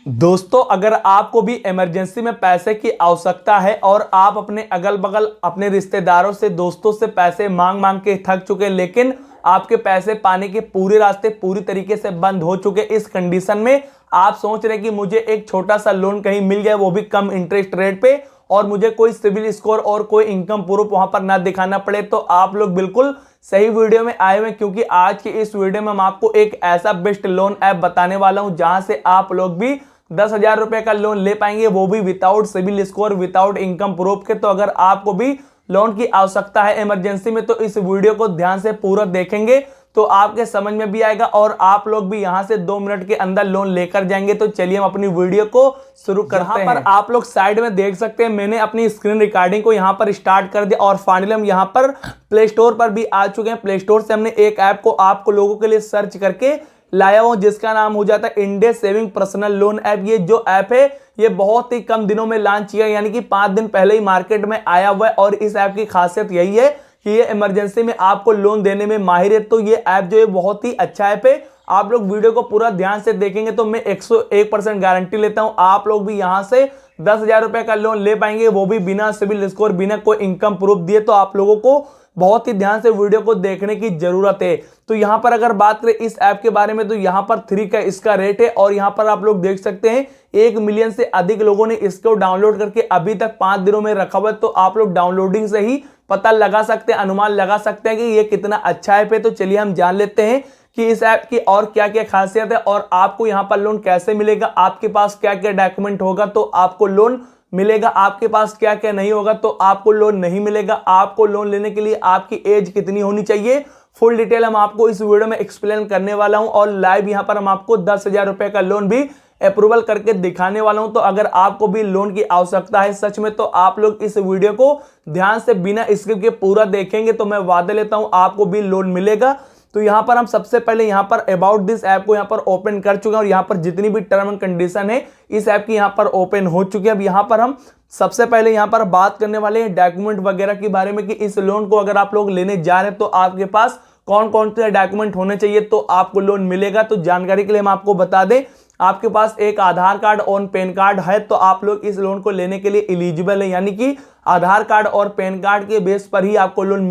दोस्तों, अगर आपको भी इमरजेंसी में पैसे की आवश्यकता है और आप अपने अगल बगल अपने रिश्तेदारों से, दोस्तों से पैसे मांग मांग के थक चुके, लेकिन आपके पैसे पाने के पूरे रास्ते पूरी तरीके से बंद हो चुके, इस कंडीशन में आप सोच रहे हैं कि मुझे एक छोटा सा लोन कहीं मिल जाए, वो भी कम इंटरेस्ट रेट पे, और मुझे कोई सिविल स्कोर और कोई इनकम प्रूफ वहां पर ना दिखाना पड़े, तो आप लोग बिल्कुल सही वीडियो में आए हुए, क्योंकि आज की इस वीडियो में हम आपको एक ऐसा बेस्ट लोन ऐप बताने वाला हूं जहां से आप लोग भी 10,000 रुपए का लोन ले पाएंगे, वो भी without CIBIL score, without income proof के। तो अगर आपको भी लोन की आवश्यकता है इमरजेंसी में, तो इस वीडियो को ध्यान से पूरा देखेंगे तो आपके समझ में भी आएगा और आप लोग भी यहां से 2 मिनट के अंदर लोन लेकर जाएंगे। तो चलिए हम अपनी वीडियो को शुरू करते हैं। यहाँ पर आप लोग साइड में देख सकते हैं, मैंने अपनी स्क्रीन रिकॉर्डिंग को यहां पर स्टार्ट कर दिया और फाइनली हम यहां पर प्ले स्टोर पर भी आ चुके हैं। प्ले स्टोर से हमने एक ऐप को आपको लोगों के लिए सर्च करके लाया हूं, जिसका नाम हो जाता है India saving personal loan app. ये जो ऐप है ये बहुत ही कम दिनों में लॉन्च किया, यानी कि 5 दिन पहले ही मार्केट में आया हुआ है। और इस ऐप की खासियत यही है कि ये इमरजेंसी में आपको लोन देने में माहिर है। तो ये ऐप जो है बहुत ही अच्छा ऐप है। आप लोग वीडियो को पूरा ध्यान से देखेंगे तो मैं 101% गारंटी लेता हूं आप लोग भी यहां से 10,000 रुपए का लोन ले पाएंगे, वो भी बिना सिविल स्कोर, बिना कोई इनकम प्रूफ दिए। तो आप लोगों को बहुत ही ध्यान से वीडियो को देखने की जरूरत है। तो यहां पर अगर बात करें इस ऐप के बारे में, तो यहां पर 3 का इसका रेट है और यहां पर आप लोग देख सकते हैं 1 मिलियन से अधिक लोगों ने इसको डाउनलोड करके अभी तक 5 दिनों में रखा हुआ है। तो आप लोग डाउनलोडिंग से ही पता लगा सकते हैं, अनुमान लगा सकते हैं कि ये कितना अच्छा ऐप है। तो चलिए हम जान लेते हैं कि इस ऐप की और क्या क्या खासियत है और आपको यहां पर लोन कैसे मिलेगा, आपके पास क्या क्या डॉक्यूमेंट होगा तो आपको लोन मिलेगा, आपके पास क्या क्या नहीं होगा तो आपको लोन नहीं मिलेगा, आपको लोन लेने के लिए आपकी एज कितनी होनी चाहिए, फुल डिटेल हम आपको इस वीडियो में एक्सप्लेन करने वाला हूं। और लाइव यहां पर हम आपको 10,000 रुपए का लोन भी अप्रूवल करके दिखाने वाला हूं। तो अगर आपको भी लोन की आवश्यकता है सच में, तो आप लोग इस वीडियो को ध्यान से बिना स्किप के पूरा देखेंगे तो मैं वादा लेता हूं आपको भी लोन मिलेगा। तो यहां पर हम सबसे पहले यहां पर अबाउट दिस ऐप को यहां पर ओपन कर चुके हैं और यहां पर जितनी भी टर्म एंड कंडीशन है इस ऐप की यहां पर ओपन हो चुकी है। अब यहां पर हम सबसे पहले यहां पर बात करने वाले हैं डॉक्यूमेंट वगैरह के बारे में कि इस लोन को अगर आप लोग लेने जा रहे हैं तो आपके पास कौन कौन से डॉक्यूमेंट होने चाहिए तो आपको लोन मिलेगा। तो जानकारी के लिए हम आपको बता दें, आपके पास एक आधार कार्ड और पैन कार्ड है तो आप लोग इस लोन को लेने के लिए एलिजिबल है, यानी कि आधार कार्ड और पैन कार्ड के बेस पर ही आपको लोन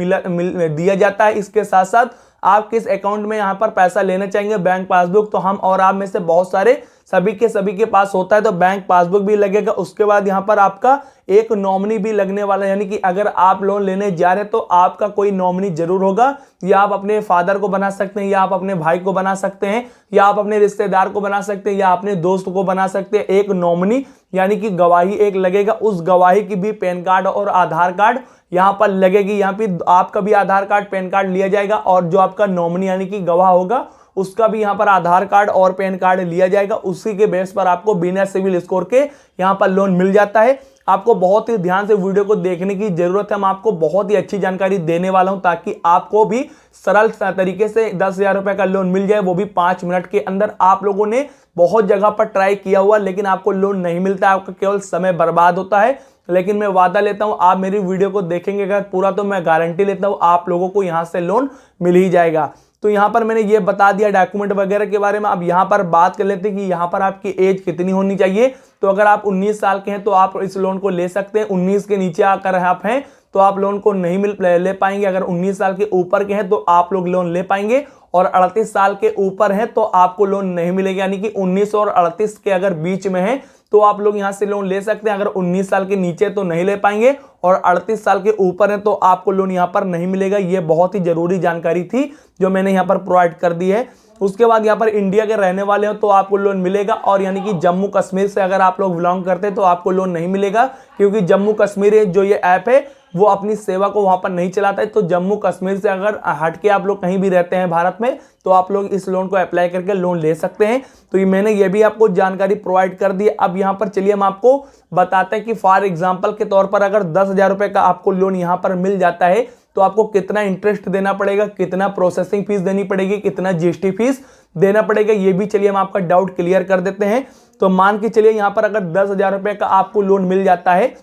दिया जाता है। इसके साथ साथ आप किस अकाउंट में यहां पर पैसा लेना चाहेंगे, बैंक पासबुक तो हम और आप में से बहुत सारे सभी के पास होता है, तो बैंक पासबुक भी लगेगा। उसके बाद यहां पर आपका एक नॉमिनी भी लगने वाला है, यानी कि अगर आप लोन लेने जा रहे हैं तो आपका कोई नॉमिनी जरूर होगा। या आप अपने फादर को बना सकते हैं, या आप अपने भाई को बना सकते हैं, या आप अपने रिश्तेदार को बना सकते हैं, या अपने दोस्त को बना सकते हैं। एक नॉमिनी यानी कि गवाही एक लगेगा, उस गवाही की भी पैन कार्ड और आधार कार्ड यहां पर लगेगी। यहां पे आपका भी आधार कार्ड पैन कार्ड लिया जाएगा और जो आपका नॉमिनी यानी कि गवाह होगा उसका भी यहां पर आधार कार्ड और पैन कार्ड लिया जाएगा। उसी के बेस पर आपको बिना सिविल स्कोर के यहां पर लोन मिल जाता है। आपको बहुत ही ध्यान से वीडियो को देखने की जरूरत है, हम आपको बहुत ही अच्छी जानकारी देने वाला हूं ताकि आपको भी सरल तरीके से 10,000 रुपए का लोन मिल जाए, वो भी 5 मिनट के अंदर। आप लोगों ने बहुत जगह पर ट्राई किया हुआ लेकिन आपको लोन नहीं मिलता, आपका केवल समय बर्बाद होता है। लेकिन मैं वादा लेता हूं आप मेरी वीडियो को देखेंगे अगर पूरा तो मैं गारंटी लेता हूं आप लोगों को यहां से लोन मिल ही जाएगा। तो यहां पर मैंने ये बता दिया डॉक्यूमेंट वगैरह के बारे में। अब यहां पर बात कर लेते हैं कि यहां पर आपकी एज कितनी होनी चाहिए। तो अगर आप 19 साल के हैं तो आप इस लोन को ले सकते हैं। 19 के नीचे आकर आप हैं तो आप लोन को नहीं ले पाएंगे। अगर 19 साल के ऊपर के हैं तो आप लोग लोन ले पाएंगे और 38 साल के ऊपर है तो आपको लोन नहीं मिलेगा, यानी कि 19 और 38 के अगर बीच में है तो आप लोग यहां से लोन ले सकते हैं। अगर 19 साल के नीचे तो नहीं ले पाएंगे और 38 साल के ऊपर है तो आपको लोन यहां पर नहीं मिलेगा। ये बहुत ही जरूरी जानकारी थी जो मैंने यहां पर प्रोवाइड कर दी है। उसके बाद यहां पर इंडिया के रहने वाले हो तो आपको लोन मिलेगा, और यानी कि जम्मू कश्मीर से अगर आप लोग बिलोंग करते हैं तो आपको लोन नहीं मिलेगा, क्योंकि जम्मू कश्मीर जो ये ऐप है वो अपनी सेवा को वहां पर नहीं चलाता है। तो जम्मू कश्मीर से अगर हटके आप लोग कहीं भी रहते हैं भारत में तो आप लोग इस लोन को अप्लाई करके लोन ले सकते हैं। तो ये मैंने ये भी आपको जानकारी प्रोवाइड कर दी। अब यहां पर चलिए हम आपको बताते हैं कि फॉर एग्जांपल के तौर पर अगर 10,000 रुपए का आपको लोन यहां पर मिल जाता है तो आपको कितना इंटरेस्ट देना पड़ेगा, कितना प्रोसेसिंग फीस देनी पड़ेगी, कितना जीएसटी फीस देना पड़ेगा, ये भी चलिए हम आपका डाउट क्लियर कर देते हैं। तो मान के चलिए यहां पर अगर 10,000 रुपए का आपको लोन मिल जाता है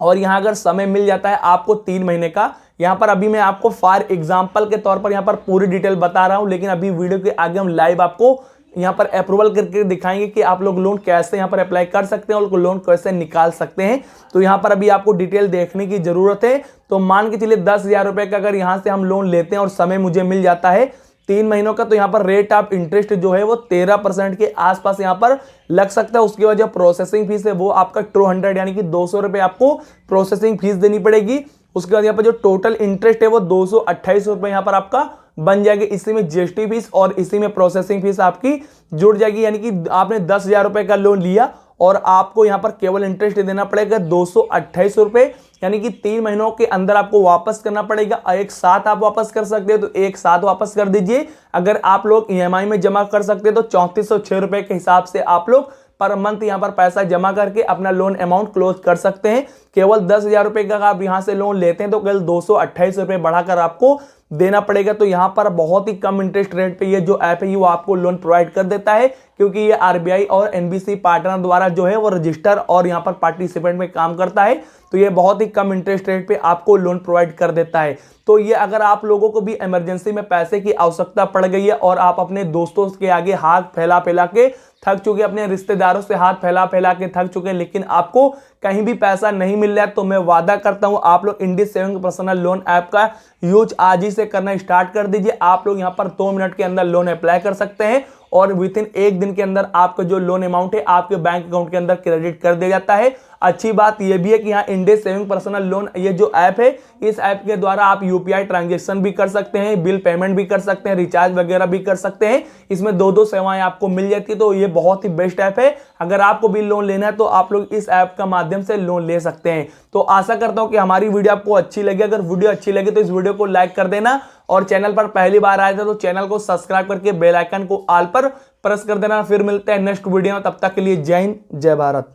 और यहां अगर समय मिल जाता है आपको 3 महीने का, यहां पर अभी मैं आपको फॉर एग्जांपल के तौर पर यहां पर पूरी डिटेल बता रहा हूं, लेकिन अभी वीडियो के आगे हम लाइव आपको यहाँ पर अप्रूवल करके दिखाएंगे कि आप लोग लोन कैसे यहाँ पर अप्लाई कर सकते हैं और लोन कैसे निकाल सकते हैं। तो यहाँ पर अभी आपको डिटेल देखने की जरूरत है। तो मान के चलिए 10,000 रुपए का अगर यहाँ से हम लोन लेते हैं और समय मुझे मिल जाता है 3 महीनों का, तो यहाँ पर रेट ऑफ इंटरेस्ट जो है वो 13% के आसपास यहाँ पर लग सकता है। उसके बाद जो प्रोसेसिंग फीस है वो आपका 200 यानी कि 200 रुपए आपको प्रोसेसिंग फीस देनी पड़ेगी। उसके बाद यहाँ पर जो टोटल इंटरेस्ट है वो 228 रुपए यहाँ पर आपका बन जाएगी। इसी में जीएसटी फीस और इसी में प्रोसेसिंग फीस आपकी जुड़ जाएगी। यानी कि आपने 10,000 रुपए का लोन लिया और आपको यहाँ पर केवल इंटरेस्ट देना पड़ेगा 228 रुपए, यानी कि 3 महीनों के अंदर आपको वापस करना पड़ेगा। एक साथ आप वापस कर सकते हो तो एक साथ वापस कर दीजिए। अगर आप लोग ईएमआई में जमा कर सकते हो तो 3406 रुपए के हिसाब से आप लोग पर मंथ यहाँ पर पैसा जमा करके अपना लोन अमाउंट क्लोज कर सकते हैं। केवल 10,000 रुपए का आप यहाँ से लोन लेते हैं तो केवल 228 रुपए बढ़ाकर आपको देना पड़ेगा। तो यहाँ पर बहुत ही कम इंटरेस्ट रेट पे ये जो ऐप है वो आपको लोन प्रोवाइड कर देता है, क्योंकि ये आरबीआई और एनबीसी पार्टनर द्वारा जो है वो रजिस्टर और यहाँ पर पार्टिसिपेंट में काम करता है। तो ये बहुत ही कम इंटरेस्ट रेट पे आपको लोन प्रोवाइड कर देता है। तो ये अगर आप लोगों को भी इमरजेंसी में पैसे की आवश्यकता पड़ गई है और आप अपने दोस्तों के आगे हाथ फैला फैला के थक चुके, अपने रिश्तेदारों से हाथ फैला फैला के थक चुके, लेकिन आपको कहीं भी पैसा नहीं मिल रहा है, तो मैं वादा करता हूं आप लोग इंडी सेविंग पर्सनल लोन ऐप का यूज आज ही से करना स्टार्ट कर दीजिए। आप लोग यहां पर 2 मिनट के अंदर लोन अप्लाई कर सकते हैं और विद इन 1 दिन के अंदर आपका जो लोन अमाउंट है आपके बैंक अकाउंट के अंदर क्रेडिट कर दिया जाता है। अच्छी बात यह भी है कि यहाँ इंडी सेविंग पर्सनल लोन ये जो ऐप है, इस ऐप के द्वारा आप यूपीआई ट्रांजैक्शन भी कर सकते हैं, बिल पेमेंट भी कर सकते हैं, रिचार्ज वगैरह भी कर सकते हैं। इसमें 2 सेवाएं आपको मिल जाती है। तो ये बहुत ही बेस्ट ऐप है। अगर आपको भी लोन लेना है तो आप लोग इस ऐप का माध्यम से लोन ले सकते हैं। तो आशा करता हूं कि हमारी वीडियो आपको अच्छी लगी। अगर वीडियो अच्छी लगी तो इस वीडियो को लाइक कर देना और चैनल पर पहली बार आए थे तो चैनल को सब्सक्राइब करके बेल आइकन को ऑल पर प्रेस कर देना। फिर मिलते हैं नेक्स्ट वीडियो में, तब तक के लिए जय हिंद जय भारत।